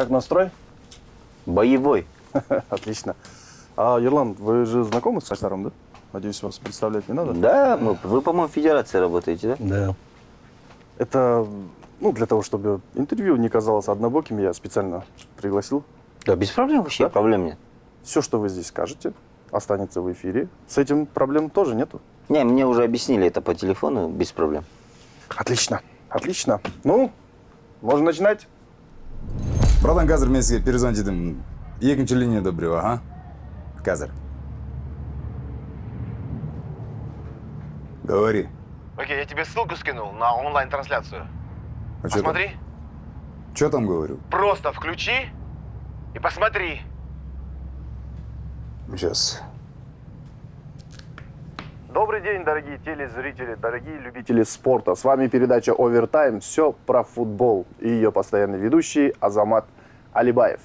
Как настрой? Боевой. Отлично. А, Ерлан, вы же знакомы с Айсаром, да? Надеюсь, вас представлять не надо? Да, вы, по-моему, в федерации работаете, да? Да. Это, для того, чтобы интервью не казалось однобоким, я специально пригласил. Да, без проблем вообще, Да? проблем нет. Все, что вы здесь скажете, останется в эфире. С этим проблем тоже нету. Не, мне уже объяснили это по телефону, без проблем. Отлично, отлично. Ну, можно начинать? Братан, қазір мен сізге перезвонить едім. Екінші линияда біреу, ага. Қазір. Говори. Окей, я тебе ссылку скинул на онлайн-трансляцию. А чё там? Посмотри. Что там говорю? Просто включи и посмотри. Сейчас. Добрый день, дорогие телезрители, дорогие любители спорта. С вами передача «Овертайм». Все про футбол. И ее постоянный ведущий Азамат Алибаев.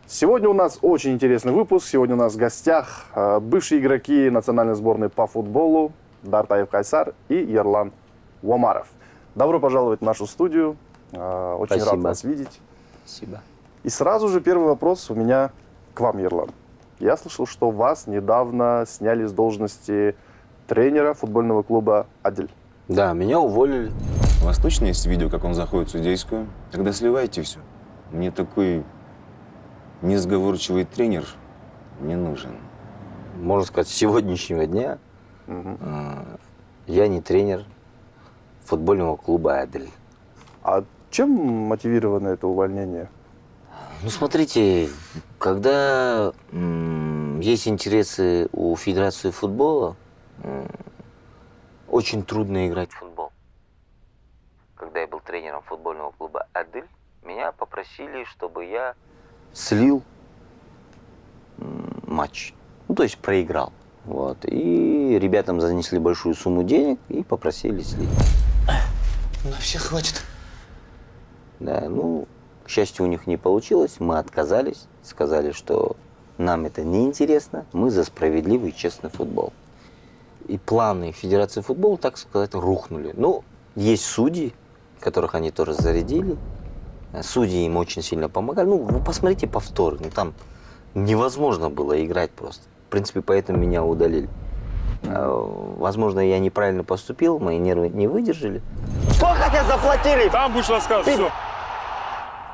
Сегодня у нас очень интересный выпуск. Сегодня у нас в гостях бывшие игроки национальной сборной по футболу Дартаев Кайсар и Ерлан Уомаров. Добро пожаловать в нашу студию. Очень Спасибо. рад вас видеть. Спасибо. И сразу же первый вопрос у меня к вам, Ерлан. Я слышал, что вас недавно сняли с должности тренера футбольного клуба «Адель». Да, меня уволили. У вас точно есть видео, как он заходит в судейскую? Тогда сливайте все. Мне такой несговорчивый тренер не нужен. Можно сказать, с сегодняшнего дня я не тренер футбольного клуба «Адель». А чем мотивировано это увольнение? Ну, смотрите, когда есть интересы у Федерации футбола, очень трудно играть в футбол. Когда я был тренером футбольного клуба «Адель», меня попросили, чтобы я слил матч. Ну, то есть проиграл. Вот. И ребятам занесли большую сумму денег и попросили слить. На всех хватит. Да, ну, к счастью, у них не получилось. Мы отказались, сказали, что нам это не интересно, мы за справедливый и честный футбол. И планы Федерации футбола, так сказать, рухнули. Ну, есть судьи, которых они тоже зарядили. Судьи им очень сильно помогали. Ну, вы посмотрите повторы, ну там невозможно было играть просто. В принципе, поэтому меня удалили. Возможно, я неправильно поступил, мои нервы не выдержали. Сколько тебе заплатили? Там будешь рассказывать, все.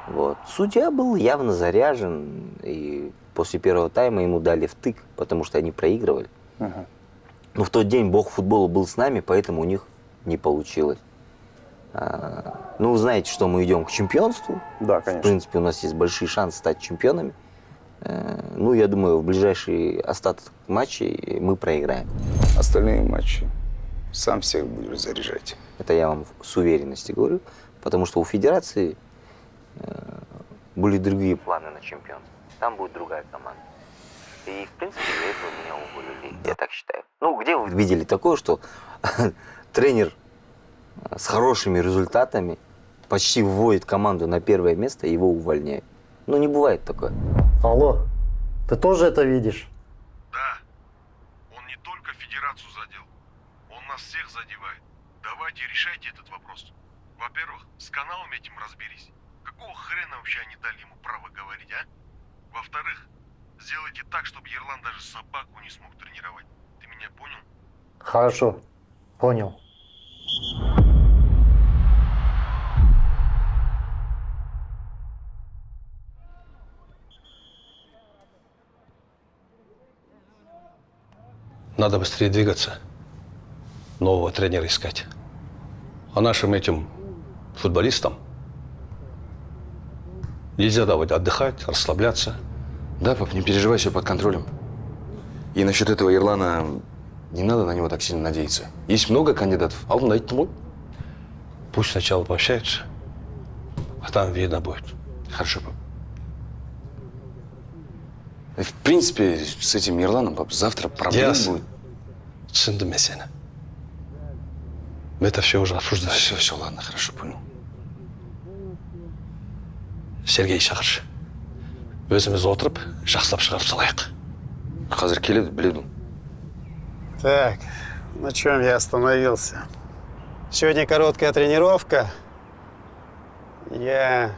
Вот. Судья был явно заряжен, и после первого тайма ему дали втык, потому что они проигрывали. Но в тот день бог футбола был с нами, поэтому у них не получилось. Ну, вы знаете, что мы идем к чемпионству. Да, В конечно. принципе, у нас есть большие шансы стать чемпионами. Ну, я думаю, в ближайший остаток матчей мы проиграем. Остальные матчи сам всех будешь заряжать. Это я вам с уверенностью говорю, потому что у Федерации были другие планы на чемпионство. Там будет другая команда. И, в принципе, для этого меня уволили, я так считаю. Ну, где вы видели такое, что тренер с хорошими результатами почти вводит команду на первое место, и его увольняют? Ну, не бывает такое. Алло, ты тоже это видишь? Да. Он не только федерацию задел, он нас всех задевает. Давайте решайте этот вопрос. Во-первых, с каналом этим разберись. Какого хрена вообще они дали ему право говорить, а? Во-вторых, сделайте так, чтобы Ерлан даже собаку не смог тренировать. Ты меня понял? Хорошо, понял. Надо быстрее двигаться. Нового тренера искать. А нашим этим футболистам нельзя давать отдыхать, расслабляться. Да, пап, не переживай, все под контролем. И насчет этого Ерлана, не надо на него так сильно надеяться. Есть много кандидатов, а он найти мой. Пусть сначала пообщаются, а там видно будет. Хорошо, пап. И, в принципе, с этим Ерланом, пап, завтра проблем Ясно. будет. Түсіндім мен сені. Это все уже обсуждали. Все, ладно, хорошо, понял. Сергей шақыршы. Өзіміз отырып, жақсылап шығарып салайық. Қазір келеді, біледі. Так, на чем я остановился? Сегодня короткая тренировка. Я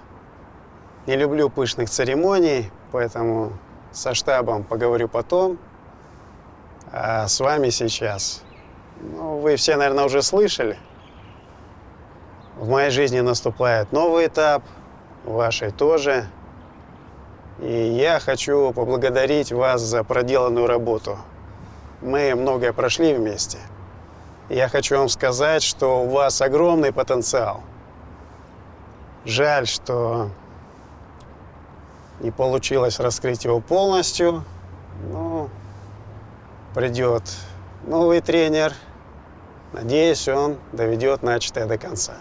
не люблю пышных церемоний, поэтому со штабом поговорю потом. А с вами сейчас. Ну, вы все, наверное, уже слышали. В моей жизни наступает новый этап, в вашей тоже. И я хочу поблагодарить вас за проделанную работу. Мы многое прошли вместе. Я хочу вам сказать, что у вас огромный потенциал. Жаль, что не получилось раскрыть его полностью. Но придет новый тренер. Надеюсь, он доведет начатое до конца.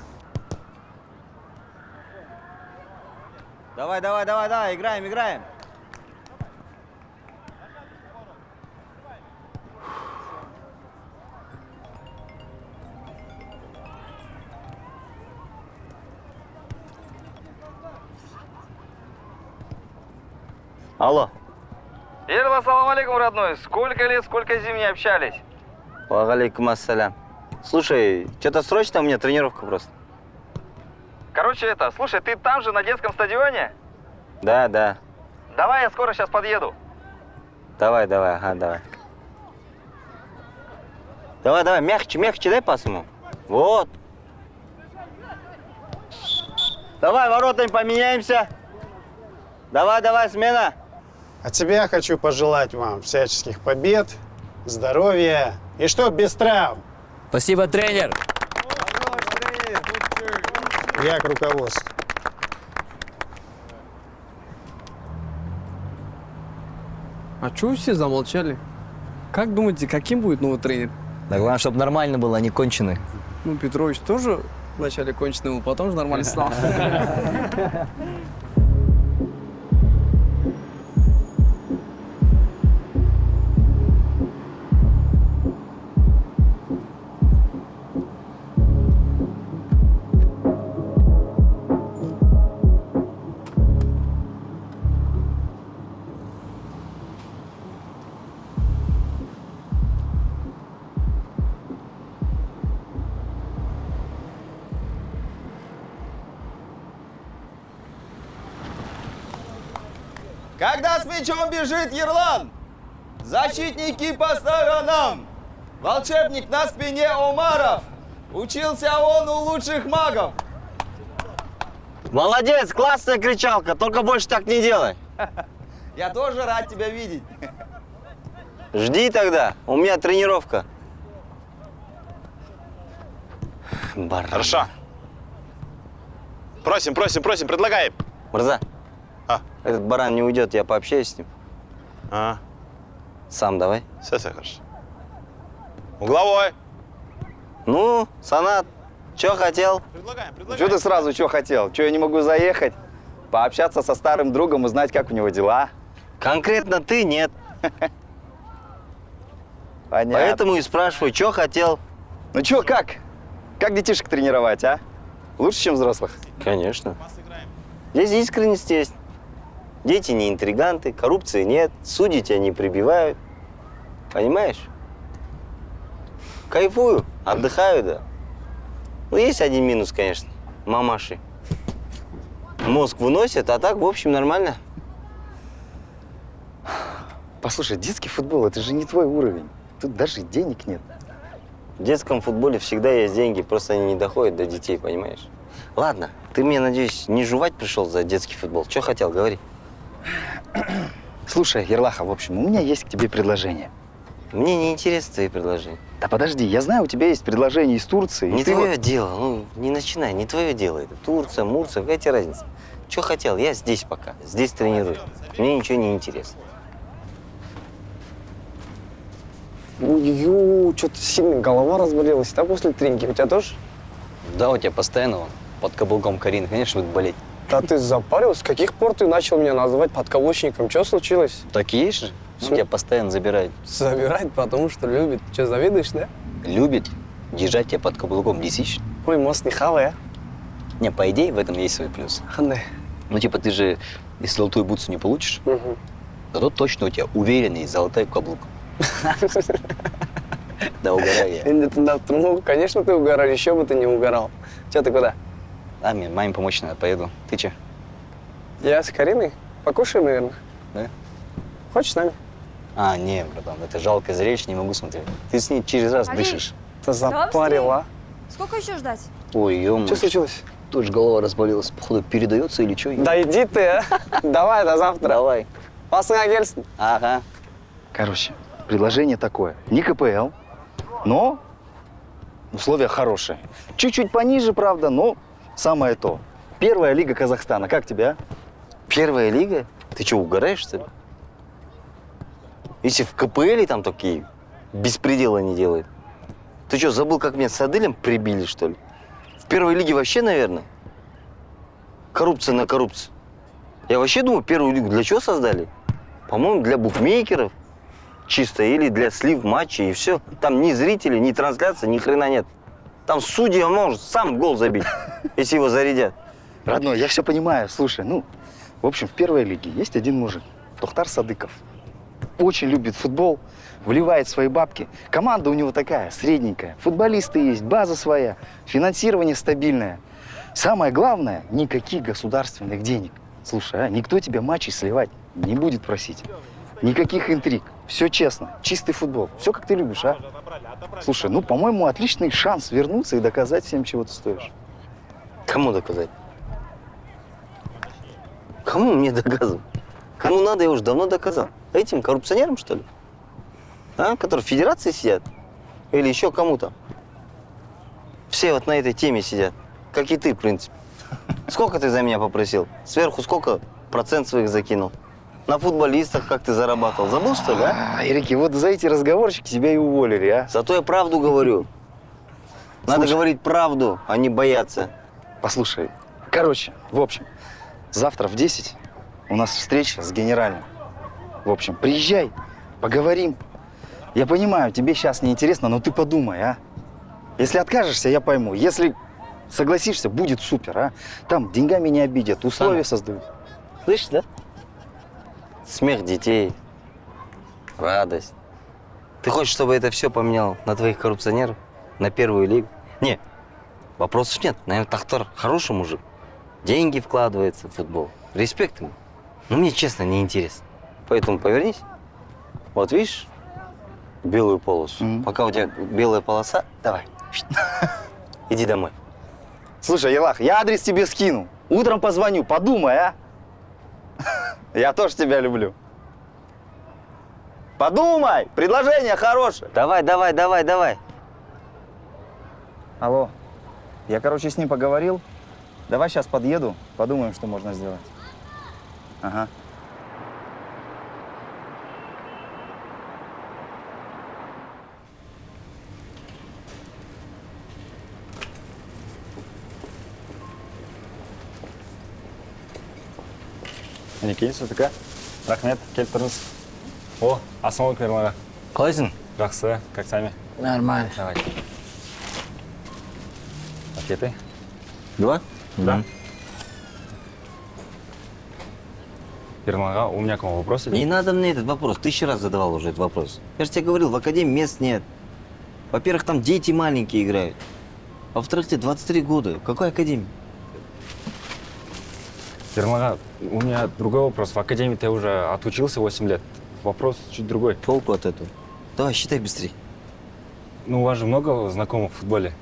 Давай, играем. Алло. Ельва, салам алейкум, родной. Сколько лет, сколько зим не общались? Валейкум ассалям. Слушай, что-то срочно, у меня тренировка просто. Короче, слушай, ты там же, на детском стадионе? Да. Давай, я скоро сейчас подъеду. Давай, давай. Давай, мягче, дай пас ему. Вот. Давай, воротами поменяемся. Давай, смена. От себя хочу пожелать вам всяческих побед, здоровья и чтоб без травм. Спасибо, тренер. Я к руководству. А чего все замолчали? Как думаете, каким будет новый тренер? Да главное, чтобы нормально было, а не конченый. Ну, Петрович тоже вначале конченый был, потом же нормально стал. Когда с мячом бежит Ерлан, защитники по сторонам. Волшебник на спине Омаров. Учился он у лучших магов. Молодец, классная кричалка, только больше так не делай. Я тоже рад тебя видеть. Жди тогда, у меня тренировка. Баран. Хорошо. Просим, предлагаем. Мурза, этот баран не уйдет, я пообщаюсь с ним. Сам давай. Все хорошо. Угловой. Ну, Санат, что хотел? Предлагаем. Что ты сразу что хотел? Что я не могу заехать? Пообщаться со старым другом, узнать, как у него дела? Конкретно ты нет. Понятно. Поэтому и спрашиваю, что хотел? Ну что, как? Как детишек тренировать, а? Лучше, чем взрослых? Конечно. Здесь искренность есть. Дети не интриганты, коррупции нет, судьи тебя не прибивают. Понимаешь? Кайфую, отдыхаю, да. Ну, есть один минус, конечно. Мамаши. Мозг выносит, а так, в общем, нормально. Послушай, детский футбол, это же не твой уровень. Тут даже денег нет. В детском футболе всегда есть деньги, просто они не доходят до детей, понимаешь? Ладно, ты мне, надеюсь, не жувать пришел за детский футбол. Что хотел, говори. Слушай, Ерлаха, в общем, у меня есть к тебе предложение. Мне не интересны твои предложения. Да подожди, я знаю, у тебя есть предложение из Турции. Не твое дело, ну не начинай, не твое дело это. Турция, Мурция, какая тебе разница? Что хотел, я здесь пока, здесь тренирую. Мне ничего не интересно. Ой, что-то сильно голова разболелась, да, после тренинга? У тебя тоже? Да, у тебя постоянно под каблуком Карин, конечно, будет болеть. Да ты запарился? С каких пор ты начал меня называть подкаблучником? Что случилось? Так и есть же. Тебя постоянно забирают. Забирает, потому что любит. Что, завидуешь, да? Любит держать тебя под каблуком, действительно. Ой, мост не хавай, а? Не, по идее, в этом есть свой плюс. Да. Ну, типа, ты же, если золотую бутсу не получишь, зато точно у тебя уверенный золотой каблук. Да, угораю я. Ну, конечно, ты угорал. Еще бы ты не угорал. Че, ты куда? А, мне маме помочь надо, поеду. Ты че? Я с Кариной. Покушаем, наверное. Да? Хочешь с нами? А, не, братан, это жалкое зрелище, не могу смотреть. Ты с ней через раз дышишь. Ты запарила. Сколько еще ждать? Ой, ё-моё. Что случилось? Тоже голова разболелась. Походу, передается или что? Да иди ты, а. Давай, до завтра. Давай. Посмотрим. Ага. Короче, предложение такое. Не КПЛ, но условия хорошие. Чуть-чуть пониже, правда, но самое то. Первая лига Казахстана. Как тебе, а? Первая лига? Ты что, угораешь, что ли? Если в КПЛ там такие беспредела не делают. Ты что, забыл, как меня с Адылем прибили, что ли? В первой лиге вообще, наверное, коррупция на коррупцию. Я вообще думаю, первую лигу для чего создали? По-моему, для букмекеров чисто или для слив матчей и все. Там ни зрителей, ни трансляции, ни хрена нет. Там судья может сам гол забить, если его зарядят. Родной, я все понимаю. Слушай, в общем, в первой лиге есть один мужик, Тохтар Садыков. Очень любит футбол, вливает свои бабки. Команда у него такая, средненькая. Футболисты есть, база своя, финансирование стабильное. Самое главное, никаких государственных денег. Слушай, никто тебя матчей сливать не будет просить. Никаких интриг. Все честно, чистый футбол. Все, как ты любишь, а? Слушай, по-моему, отличный шанс вернуться и доказать всем, чего ты стоишь. Кому доказать? Кому мне доказывать? Кому надо, я уже давно доказал. Этим коррупционерам, что ли? А? Которые в федерации сидят? Или еще кому-то? Все вот на этой теме сидят. Как и ты, в принципе. Сколько ты за меня попросил? Сверху сколько процент своих закинул? На футболистах как ты зарабатывал? Забыл, что ли, а? Эрики, вот за эти разговорчики тебя и уволили, а? Зато я правду говорю. Надо говорить правду, а не бояться. Послушай, в общем, завтра в 10 у нас встреча с генеральным. В общем, приезжай, поговорим. Я понимаю, тебе сейчас неинтересно, но ты подумай, а? Если откажешься, я пойму. Если согласишься, будет супер, а? Там деньгами не обидят, условия создают. Слышишь, да? Смех детей, радость. Ты хочешь, чтобы это все поменял на твоих коррупционеров? На первую лигу? Не, вопросов нет. Наверное, Тохтар хороший мужик. Деньги вкладывается в футбол. Респект ему. Но мне, честно, не интересно. Поэтому повернись. Вот видишь белую полосу? Пока у тебя белая полоса, давай. Иди домой. Слушай, Ерлах, я адрес тебе скину. Утром позвоню, подумай, а? Я тоже тебя люблю. Подумай, предложение хорошее. Давай. Алло, я, с ним поговорил. Давай сейчас подъеду, подумаем, что можно сделать. Ага. Мінекей, Сутыка. Рахмет, келіп тұрыңыз. О, ассалаумалейкум, Ермаға. Қалайсың? Жақсы, как сами? Нормально. Давай. Пакеты? 2? Да. Ермаға, у меня к вам вопрос. Не надо мне этот вопрос. 1000 раз задавал уже этот вопрос. Я же тебе говорил, в академии мест нет. Во-первых, там дети маленькие играют. А во-вторых, тебе 23 года. В какой академии? Ермаға, у меня другой вопрос. В академии ты уже отучился 8 лет. Вопрос чуть другой. Толку от этого. Давай, считай быстрее. У вас же много знакомых в футболе.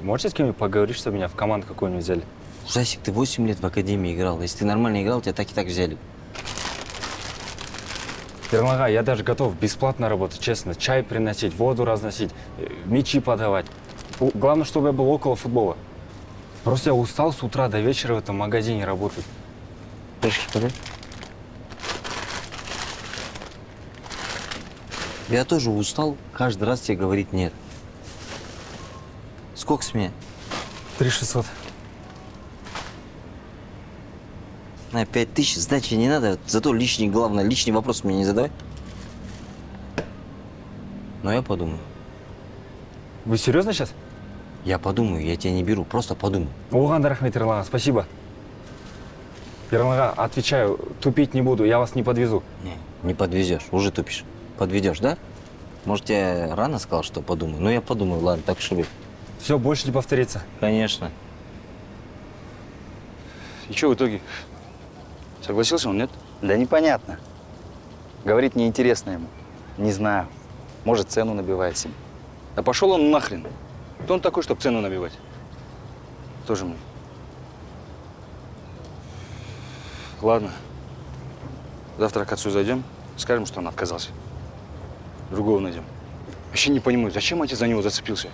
Можете с кем-нибудь поговорить, чтобы меня в команду какую-нибудь взяли? Жасик, ты 8 лет в академии играл. Если ты нормально играл, тебя так и так взяли. Ермаға, я даже готов бесплатно работать, честно. Чай приносить, воду разносить, мячи подавать. Главное, чтобы я был около футбола. Просто я устал с утра до вечера в этом магазине работать. Я тоже устал каждый раз тебе говорить нет. Сколько с меня? 3600. На 5000 сдачи не надо, зато главное, лишний вопрос мне не задавай. Но я подумаю. Вы серьезно сейчас? Я подумаю, я тебя не беру, просто подумай. Оған рахмет, Ермаға, спасибо. Ермаға, отвечаю, тупить не буду, я вас не подвезу. Не подвезешь, уже тупишь. Подведешь, да? Может, я рано сказал, что подумаю? Ну, я подумаю, ладно, так уж и быть. Все, больше не повторится. Конечно. И что в итоге? Согласился он, нет? Да непонятно. Говорит, неинтересно ему. Не знаю. Может, цену набивает себе. Да пошел он нахрен. Кто он такой, чтобы цену набивать? Тоже мне. Ладно. Завтра к отцу зайдем, скажем, что он отказался. Другого найдем. Вообще не понимаю, зачем отец за него зацепился?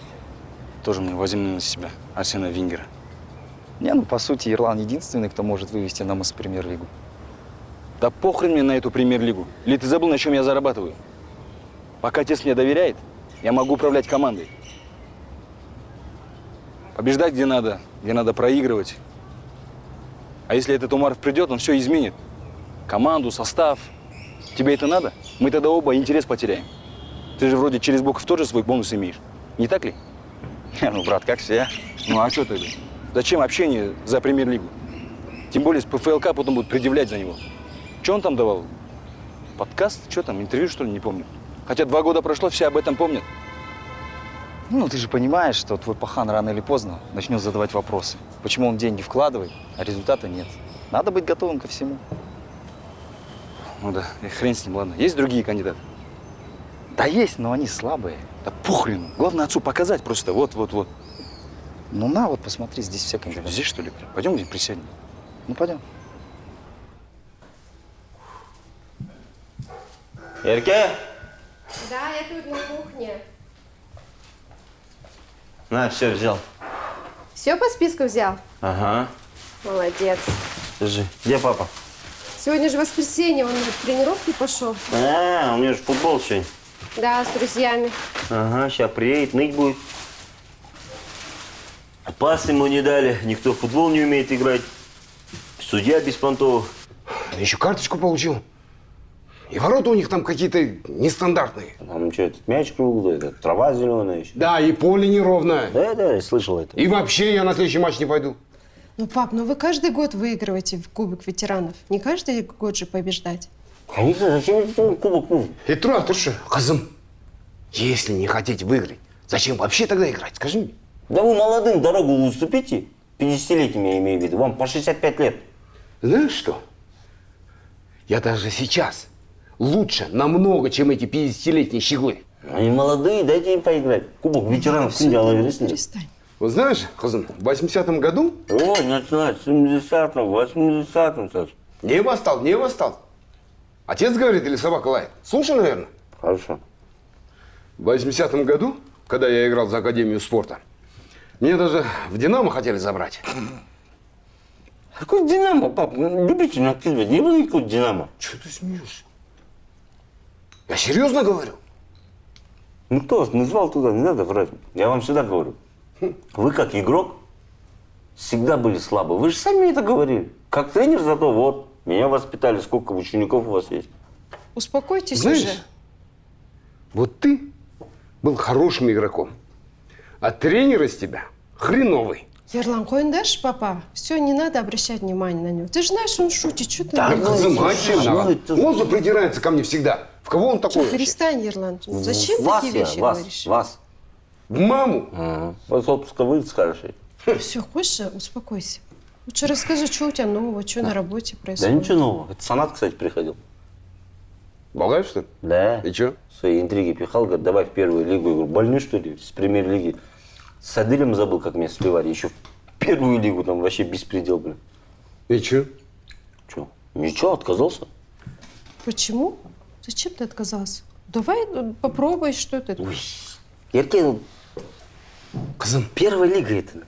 Тоже мне возьми на себя Арсена Венгера. Не, ну по сути, Ерлан единственный, кто может вывести нам из премьер-лигу. Да похрен мне на эту премьер-лигу. Или ты забыл, на чем я зарабатываю? Пока отец мне доверяет, я могу управлять командой. Побеждать где надо проигрывать. А если этот Умаров придет, он все изменит. Команду, состав. Тебе это надо? Мы тогда оба интерес потеряем. Ты же вроде через Боков тоже свой бонус имеешь. Не так ли? Ну, брат, как все. Ну, а что тогда? Зачем общение за премьер-лигу? Тем более с ПФЛК потом будут предъявлять за него. Что он там давал? Подкаст? Что там? Интервью, что ли? Не помню. Хотя 2 года прошло, все об этом помнят. Ну, ты же понимаешь, что твой пахан рано или поздно начнет задавать вопросы. Почему он деньги вкладывает, а результата нет. Надо быть готовым ко всему. Ну да, и хрен с ним, ладно. Есть другие кандидаты? Да есть, но они слабые. Да похрен. Главное отцу показать просто. Вот. Ну на, вот посмотри, здесь все кандидаты. Здесь, что ли? Пойдем где присядем? Ну, пойдем. Ярке? Да, я тут на кухне. На, все, взял. Все по списку взял? Ага. Молодец. Скажи, где папа? Сегодня же воскресенье, он в тренировки пошел. А, у меня же футбол сегодня. Да, с друзьями. Ага, сейчас приедет, ныть будет. Пас ему не дали, никто в футбол не умеет играть. Судья беспонтовый. Еще карточку получил. И ворота у них там какие-то нестандартные. Там что, этот мяч круглый, это трава зеленая еще. Да, и поле неровное. Да, я слышал это. И вообще я на следующий матч не пойду. Ну, пап, ну вы каждый год выигрываете в Кубок ветеранов. Не каждый год же побеждать. Конечно, зачем этот кубок нужен? Петра, слушай, Казым, если не хотите выиграть, зачем вообще тогда играть? Скажи мне. Да вы молодым дорогу уступите. 50-летним я имею в виду. Вам по 65 лет. Знаешь что? Я даже сейчас лучше намного, чем эти 50-летние щеглы. Они молодые, дайте им поиграть. Кубок ветеранов Перестань. Вот знаешь, Казым, в 80-м году... Ой, начинать, в 70-м, 80-м, Саш. Небо стал. Отец говорит или собака лает? Слушай, наверное. Хорошо. В 80-м году, когда я играл за Академию спорта, меня даже в «Динамо» хотели забрать. Какой «Динамо», пап? Любительный активность. Не было никакого «Динамо». Чего ты смеешься? Я серьезно говорю. Ну кто вас назвал туда? Не надо врать. Я вам всегда говорю. Вы как игрок всегда были слабы. Вы же сами это говорили. Как тренер зато вот. Меня воспитали. Сколько учеников у вас есть? Успокойтесь Знаешь, уже. вот ты был хорошим игроком, а тренер из тебя хреновый. Ерлан, койндаш, папа. Все, не надо обращать внимание на него. Ты же знаешь, он шутит. Что ты? Да, он же придирается ко мне всегда. В кого он такой? Перестань, Ерлан. Зачем вас такие вещи говоришь? Вас. В маму? Вот с отпуска вы скажешь. Все, хочешь, успокойся. Лучше расскажи, что у тебя нового, что на работе Да происходит. ничего нового. Это Санат, кстати, приходил. Балаев, что ли? Да. И что? Свои интриги пихал, говорит, давай в первую лигу. Я говорю, больной, что ли, с премьер-лиги. С Адылем забыл, как меня сливали. Еще в первую лигу там вообще беспредел, блин. И что? Че? Ничего, отказался. Почему? Зачем ты отказался? Давай попробуй, что ты. Ярке, Казым, первая лига это.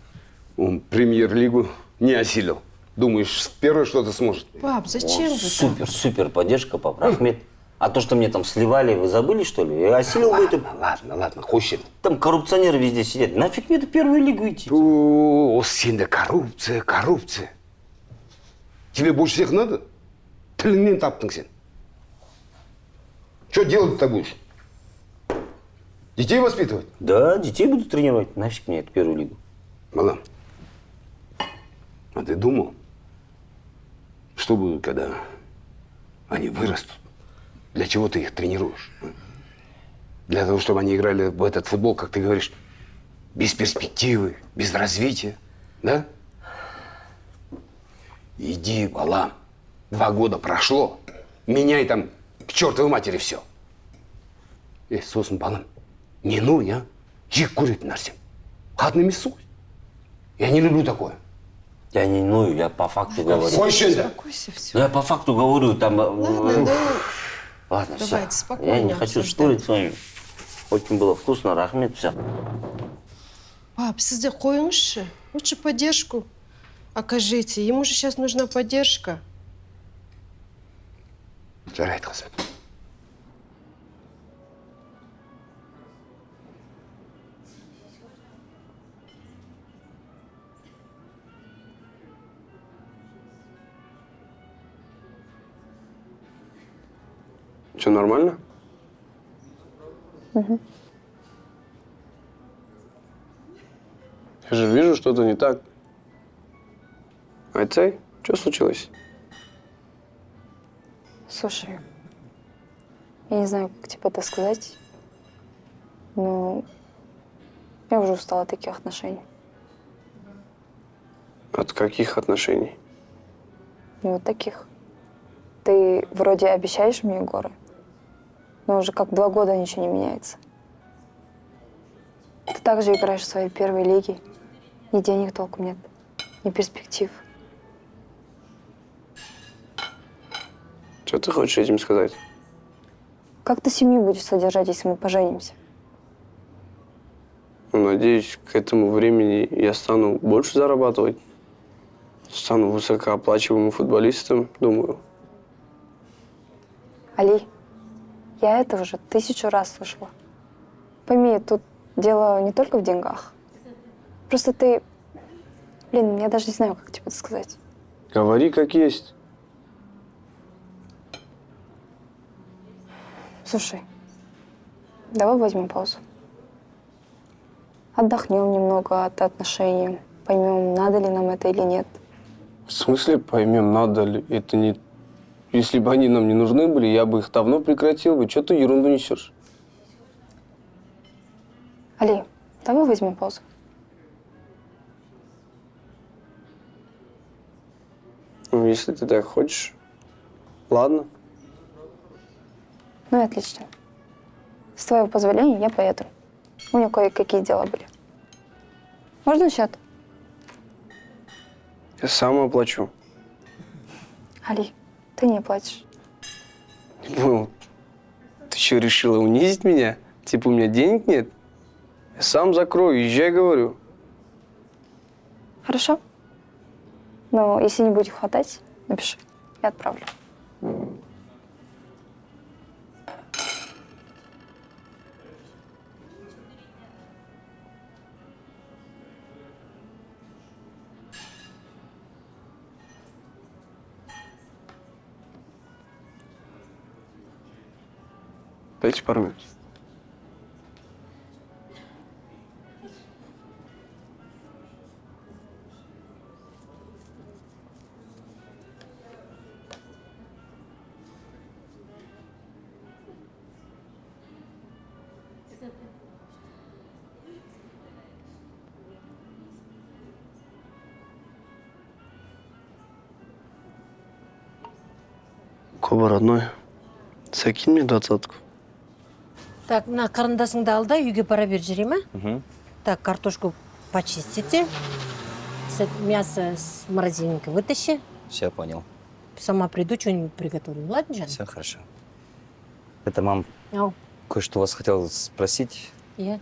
Он премьер-лигу не осилил. Думаешь, с первой что-то сможет? Пап, зачем вы так? Супер поддержка, пап. Рахмет. А то, что мне там сливали, вы забыли, что ли? Я осилил бы это. Ладно, хочет. Там коррупционеры везде сидят. Нафиг мне это в первую лигу идти? О, сильно коррупция. Тебе больше всех надо? Тіліңнен таптың сен. Что делать-то будешь? Детей воспитывать? Да, детей буду тренировать. Нафиг мне это первую лигу. Малам, а ты думал, что будет, когда они вырастут? Для чего ты их тренируешь? Для того, чтобы они играли в этот футбол, как ты говоришь, без перспективы, без развития, да? Иди, Балам, 2 года прошло. Меняй там к чертовой матери все. Сосын балам, не ну, я жик курить нарсем. Хатными суй. Я не люблю такое. Я не ную, я по факту говорю. Успокойся, все. Я по факту говорю, там... Ладно, Ладно, давайте все. спокойно Я не хочу обсуждать. спорить с вами. Очень было вкусно, рахмет, все. Пап, сіз де қойыңызшы. Лучше поддержку окажите. Ему же сейчас нужна поддержка. Жарайды, қызым. Все нормально? Угу. Я же вижу, что-то не так. Айцай, что случилось? Слушай, я не знаю, как тебе это сказать, но я уже устала от таких отношений. От каких отношений? Ну, вот таких. Ты вроде обещаешь мне горы, но уже как 2 года ничего не меняется. Ты также играешь в своей первой лиге, ни денег толком нет, ни перспектив. Что ты хочешь этим сказать? Как ты семью будешь содержать, если мы поженимся? Ну, надеюсь, к этому времени я стану больше зарабатывать. Стану высокооплачиваемым футболистом, думаю. Али, я это уже 1000 раз слышала. Пойми, тут дело не только в деньгах. Просто ты... Блин, я даже не знаю, как тебе это сказать. Говори как есть. Слушай, давай возьмем паузу. Отдохнем немного от отношений, поймем, надо ли нам это или нет. В смысле поймем, надо ли? Это не... Если бы они нам не нужны были, я бы их давно прекратил бы. Что ты ерунду несешь? Али, давай возьмем паузу. Ну, если ты так хочешь. Ладно. Ну и отлично. С твоего позволения я поеду. У меня кое-какие дела были. Можно счет? Я сам оплачу. Али, ты не платишь. Ну, ты что, решила унизить меня? Типа у меня денег нет? Я сам закрою, езжай, говорю. Хорошо? Но если не будет хватать, напиши. Я отправлю. Дайте пару минут. Коба, родной, закинь мне 20-ку. Так, мына қарындасыңды ал да үйге пара бер жүре ма? Так, картошку почистите. Мясо с морозильника вытащи. Все понял. Сама приду, что-нибудь приготовлю. Ладно, Жан? Все хорошо. Это, мам, Ау. кое-что вас хотел спросить. Я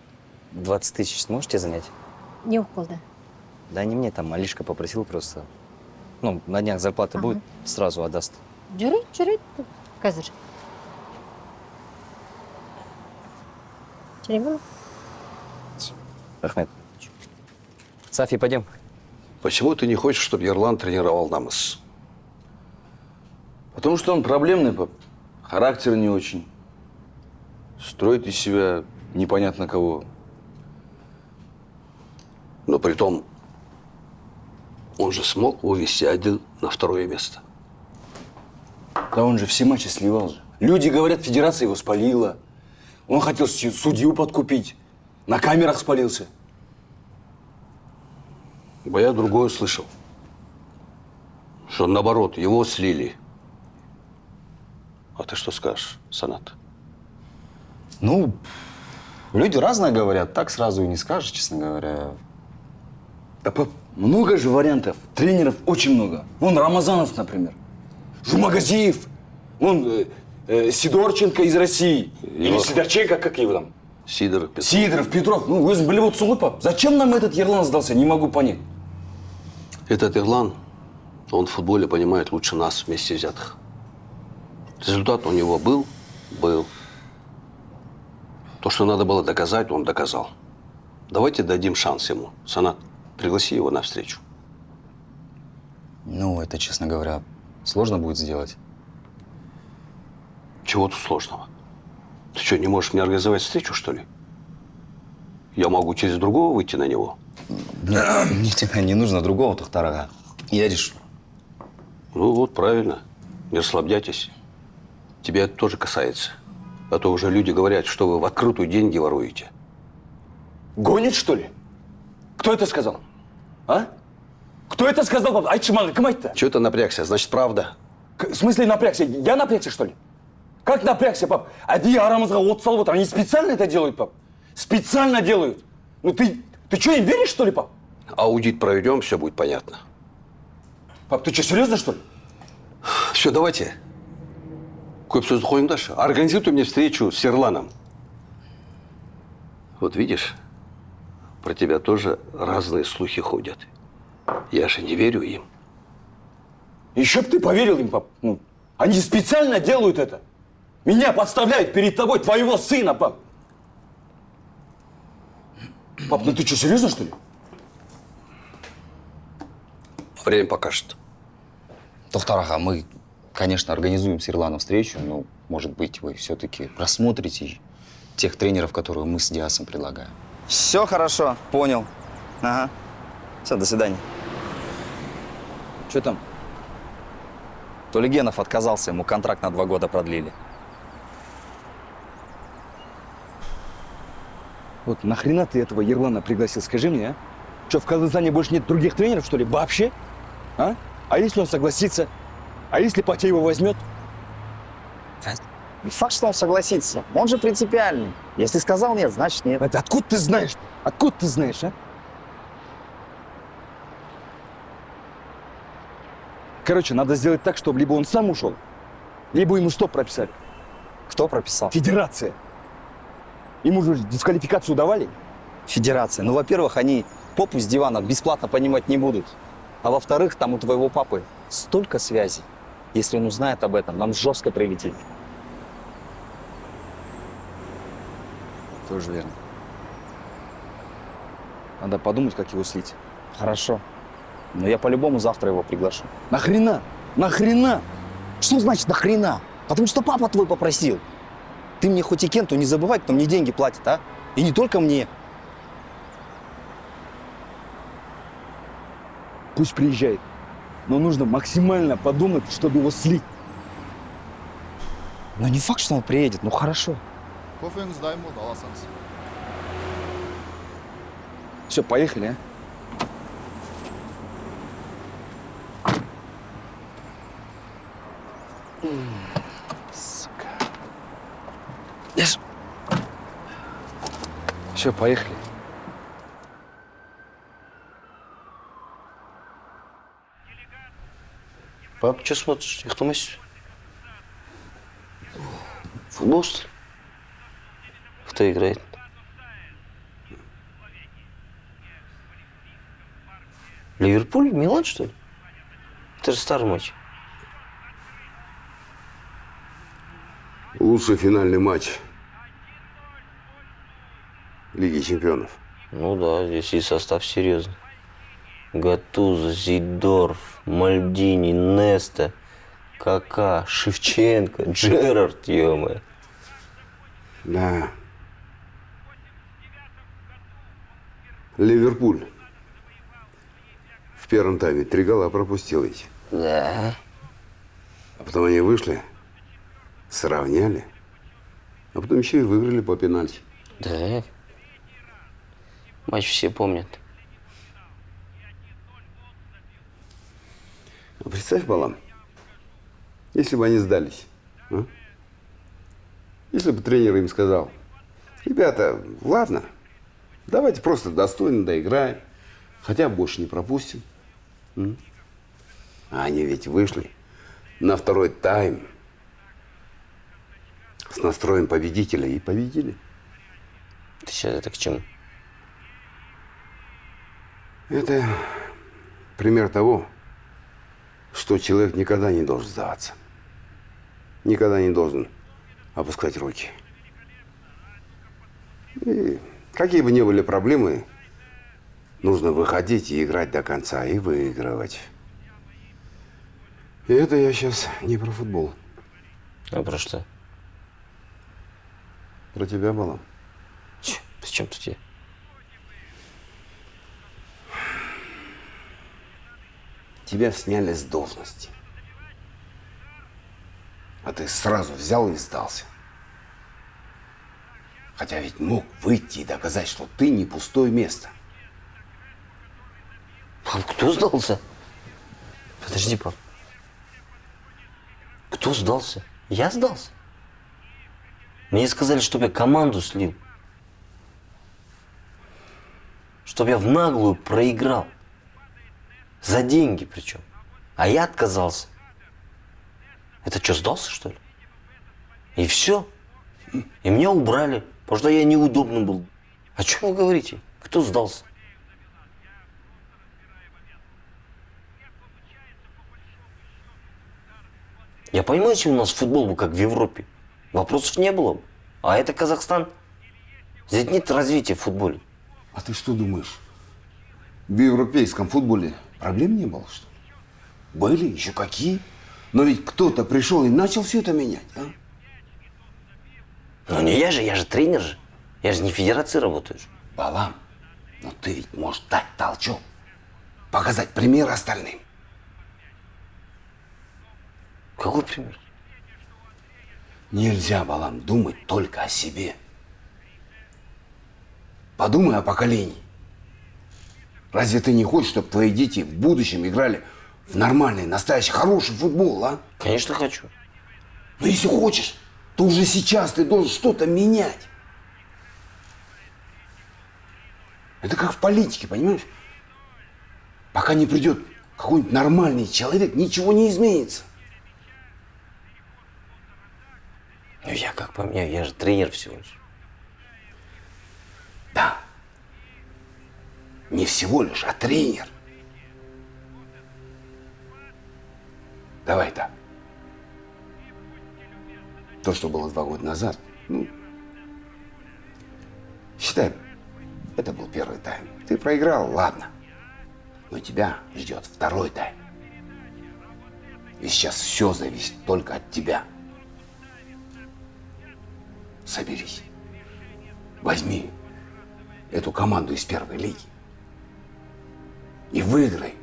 20 тысяч сможете занять? не уколда. Да не мне, там Алишка попросил просто. Ну, на днях зарплата будет, сразу отдаст. Жүрет. Қазір. Жүре ма? Ахмед. Сафи, пойдем. Почему ты не хочешь, чтобы Ерлан тренировал намаз? Потому что он проблемный, пап. Характер не очень. Строит из себя непонятно кого. Но при том, он же смог вывести Адиль на 2-е место. Да он же все матчи сливал же. Люди говорят, федерация его спалила. Он хотел судью подкупить. На камерах спалился. Я другое слышал. Что наоборот, его слили. А ты что скажешь, Санат? Ну, люди разное говорят, так сразу и не скажешь, честно говоря. Да, пап, много же вариантов. Тренеров очень много. Вон Рамазанов, например. Жумагазиев. Вон Сидорченко из России. Или Сидорченко, как его там? Сидоров, Петров. Сидоров, Петров. Ну, вы были вот сулы, пап. Зачем нам этот Ерлан сдался? Не могу понять. Этот Ирлан, он в футболе понимает лучше нас вместе взятых. Результат у него был. То, что надо было доказать, он доказал. Давайте дадим шанс ему. Санат, пригласи его на встречу. Ну, это, честно говоря, сложно будет сделать. Чего тут сложного? Ты что, не можешь мне организовать встречу, что ли? Я могу через другого выйти на него. Нет, мне тебя не нужно другого Тохтар-ага. Я решу. Ну вот, правильно. Не расслабляйтесь. Тебя это тоже касается. А то уже люди говорят, что вы в открытую деньги воруете. Гонит, что ли? Кто это сказал? А? Кто это сказал, пап? Айтшы маған, кім айтты? Чего ты напрягся? Значит, правда. В смысле напрягся? Я напрягся, что ли? Как напрягся, пап? Әдейі арамызға от салып отыр. Они специально это делают, пап. Специально делают. Ну ты что, им веришь, что ли, пап? Аудит проведем, все будет понятно. Пап, ты что, серьезно, что ли? Все, давайте. Көп сөзді қойыңдаршы. Организуй мне встречу с Ерланом. Вот видишь, про тебя тоже разные слухи ходят. Я же не верю им. Еще б ты поверил им, пап. Ну, они специально делают это. Меня подставляют перед тобой, твоего сына, пап. Пап, ну ты что, серьезно, что ли? Время покажет. Тохтар-ага, мы, конечно, организуем с Ерланом встречу, но, может быть, вы все-таки рассмотрите тех тренеров, которые мы с Диасом предлагаем. Все хорошо, понял. Ага. Все, до свидания. Что там? Тулигенов отказался, ему контракт на 2 года продлили. Вот нахрена ты этого Ерлана пригласил, скажи мне, а? Что, в Казахстане больше нет других тренеров, что ли, вообще? А? А если он согласится? А если Патя его возьмет? Не факт, что он согласится. Он же принципиальный. Если сказал нет, значит нет. Это откуда ты знаешь? Откуда ты знаешь, а? Короче, надо сделать так, чтобы либо он сам ушел, либо ему что прописали. Кто прописал? Федерация. Ему же дисквалификацию давали? Федерация. Ну, во-первых, они попу с дивана бесплатно понимать не будут. А во-вторых, там у твоего папы столько связей. Если он узнает об этом, нам жестко прилетит. Тоже верно. Надо подумать, как его слить. Хорошо. Но я по-любому завтра его приглашу. Нахрена? Нахрена? Что значит нахрена? Потому что папа твой попросил. Ты мне хоть и Кенту не забывай, кто мне деньги платит, а? И не только мне. Пусть приезжает. Но нужно максимально подумать, чтобы его слить. Но не факт, что он приедет. Ну хорошо. Все, поехали, а? Сука. Все, поехали. Пап, что смотришь? Кто мыслишь? Футбол, что ли? Кто играет? Ливерпуль? Милан, что ли? Это же старый матч. Лучший финальный матч Лиги чемпионов. Ну да, здесь и состав серьезный. Гатузо, Зидорф, Мальдини, Неста, Кака, Шевченко, Джерард, ё-моё. Да. Ливерпуль в первом тайме 3 гола пропустил ведь. Да. А потом они вышли, сравняли, а потом еще и выиграли по пенальти. Да. Матч все помнят. Представь, Балам, если бы они сдались, а? Если бы тренер им сказал: ребята, ладно, давайте просто достойно доиграем, хотя бы больше не пропустим. А они ведь вышли на второй тайм с настроем победителя и победили. Ты сейчас это к чему? Это пример того, что человек никогда не должен сдаваться. Никогда не должен опускать руки. И какие бы ни были проблемы, нужно выходить и играть до конца, и выигрывать. И это я сейчас не про футбол. А про что? Про тебя, Балам. С чем тут я? Тебя сняли с должности. А ты сразу взял и сдался. Хотя ведь мог выйти и доказать, что ты не пустое место. Пап, кто сдался? Подожди, пап. Кто сдался? Я сдался? Мне сказали, чтобы я команду слил. Чтобы я в наглую проиграл. За деньги причем. А я отказался. Это что, сдался, что ли? И все. И меня убрали, потому что я неудобным был. О чем вы говорите? Кто сдался? Я понимаю, если у нас футбол был как в Европе. Вопросов не было бы. А это Казахстан. Здесь нет развития в футболе. А ты что думаешь? В европейском футболе проблем не было, что ли? Были, еще какие. Но ведь кто-то пришел и начал все это менять, а? Ну не я же тренер же. Я же не в федерации работаю. Балам, но ты ведь можешь дать толчок. Показать пример остальным. Какой пример? Нельзя, Балам, думать только о себе. Подумай о поколении. Разве ты не хочешь, чтобы твои дети в будущем играли в нормальный, настоящий, хороший футбол, а? Конечно, хочу. Но если хочешь, то уже сейчас ты должен что-то менять. Это как в политике, понимаешь? Пока не придет какой-нибудь нормальный человек, ничего не изменится. Ну я как поменяю, я же тренер всего лишь. Да. Не всего лишь, а тренер. Давай так. То, что было 2 года назад, считай, это был первый тайм. Ты проиграл, ладно. Но тебя ждет второй тайм. И сейчас все зависит только от тебя. Соберись. Возьми эту команду из первой лиги и выиграй.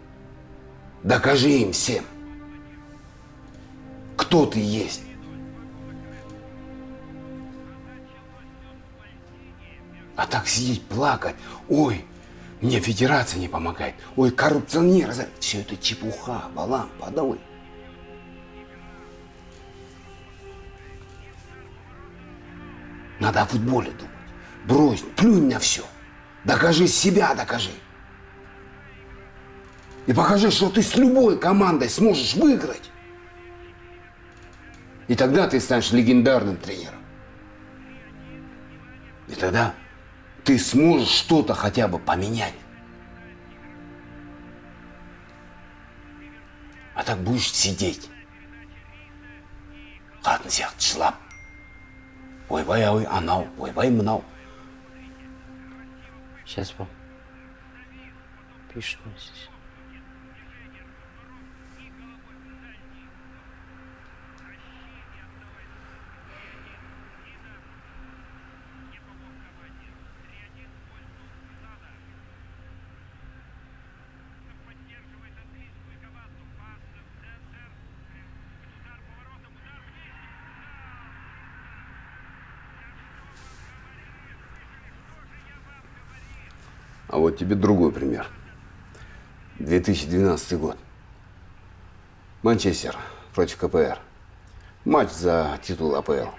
Докажи им всем, кто ты есть. А так сидеть, плакать. Ой, мне федерация не помогает. Ой, коррупционер. Все это чепуха, Балам, подавай. Надо о футболе думать. Брось, плюнь на все. Докажи себя, докажи. И покажи, что ты с любой командой сможешь выиграть. И тогда ты станешь легендарным тренером. И тогда ты сможешь что-то хотя бы поменять. А так будешь сидеть. Ладно, зять, шлап. Ой, анау, ой, мнау. Сейчас, пап. Пишет мне здесь. А вот тебе другой пример. 2012 год. Манчестер против КПР. Матч за титул АПЛ.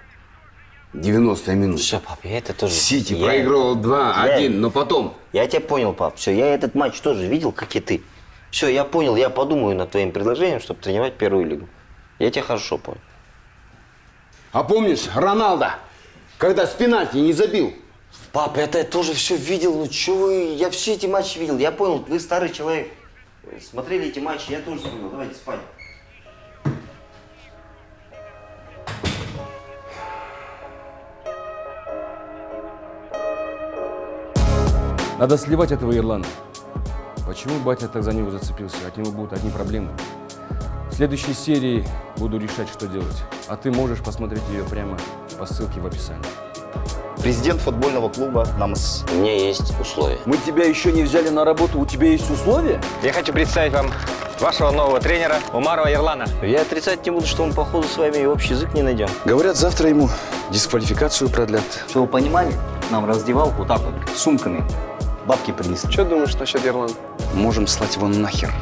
90 минут. Все, пап, я это тоже... Сити проигрывал 2-1, но потом... Я тебя понял, пап. Все, я этот матч тоже видел, как и ты. Все, я понял, я подумаю над твоим предложением, чтобы тренировать первую лигу. Я тебя хорошо понял. А помнишь Роналдо, когда с пенальти не забил? Пап, это я тоже все видел. Ну что вы... Я все эти матчи видел. Я понял, вы старый человек. Смотрели эти матчи, я тоже понял. Давайте спать. Надо сливать этого Ирлана. Почему батя так за него зацепился? От него будут одни проблемы. В следующей серии буду решать, что делать. А ты можешь посмотреть ее прямо по ссылке в описании. Президент футбольного клуба Намас. У меня есть условия. Мы тебя еще не взяли на работу, у тебя есть условия? Я хочу представить вам вашего нового тренера Умарова Ерлана. Я отрицать не буду, что мы, походу, с вами и общий язык не найдем. Говорят, завтра ему дисквалификацию продлят. Чтобы вы понимали, нам раздевалку вот так вот, сумками, бабки принесли. Что думаешь насчет Ерлана? Можем слать его нахер.